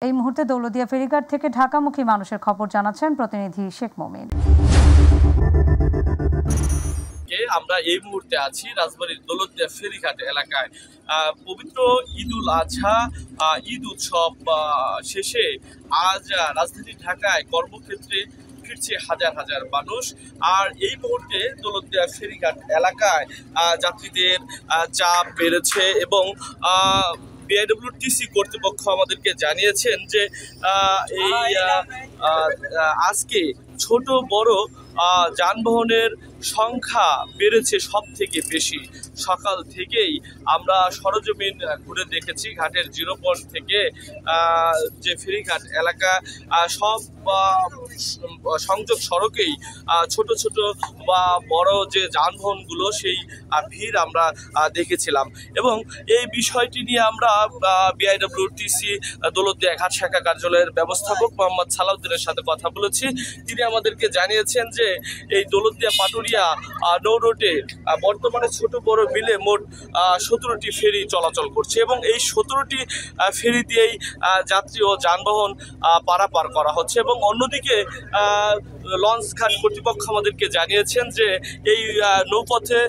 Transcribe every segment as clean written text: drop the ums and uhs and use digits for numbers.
এই মুহূর্তে দৌলতদিয়া ফেরিঘাট থেকে ঢাকামুখী মানুষের খবর জানাচ্ছেন প্রতিনিধি শেখ মমিন। আমরা এই মুহূর্তে আছি রাজবাড়ীর দৌলতদিয়া ফেরিঘাট এলাকায়। পবিত্র ঈদুল আজহা ঈদ উৎসব শেষে আজ রাজধানী ঢাকায় কর্মক্ষেত্রে ফিরছে হাজার হাজার মানুষ। আর এই মুহূর্তে দৌলতদিয়া ফেরিঘাট এলাকায় যাত্রীদের চাপ বেড়েছে এবং বিআইডব্লিউটিসি কর্তৃপক্ষ আমাদেরকে জানিয়েছেন যে এই আজকে ছোট বড় যানবাহনের সংখ্যা বেড়েছে সব থেকে বেশি। সকাল থেকেই আমরা সরজমিন ঘুরে দেখেছি ঘাটের জিরো পয়েন্ট থেকে যে ফেরিঘাট এলাকা সব সংযোগ সড়কেই ছোট ছোট বা বড় যে যানবাহনগুলো সেই ভিড় আমরা দেখেছিলাম এবং এই বিষয়টি নিয়ে আমরা বিআইডব্লিউটিসি দৌলতদিয়া ঘাট শাখা কার্যালয়ের ব্যবস্থাপক মোহাম্মদ সালাউদ্দিনের সাথে কথা বলেছি। তিনি আমাদেরকে জানিয়েছেন যে এই দৌলতদিয়া পাটুরিয়া নৌ রোডে বর্তমানে ছোট বড় মিলে মোট 17টি ফেরি চলাচল করছে এবং এই 17টি ফেরি দিয়েই যাত্রী ও যানবাহন পারাপার করা হচ্ছে এবং অন্যদিকে লঞ্চঘাট কর্তৃপক্প আমাদেরকে জানিয়েছেন যে এই নৌপথে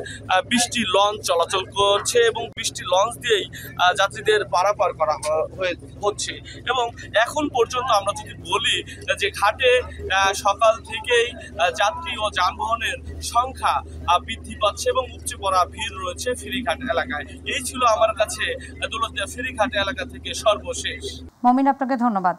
20টি লঞ্চ চলাচল করছে এবং 20টি লঞ্চ দিয়েই যাত্রীদের পারাপার করা হচ্ছে এবং এখন পর্যন্ত আমরা যদি বলি যে ঘাটে সকাল থেকেই যাত্রী ও যানবাহনের সংখ্যা বৃদ্ধি পাচ্ছে এবং উপচে পড়া ভিড় রয়েছে ফেরিঘাট এলাকায়। এই ছিল আমার কাছে দৌলতদিয়া ফেরিঘাট এলাকা থেকে সর্বশেষ। মমিন, আপনাকে ধন্যবাদ।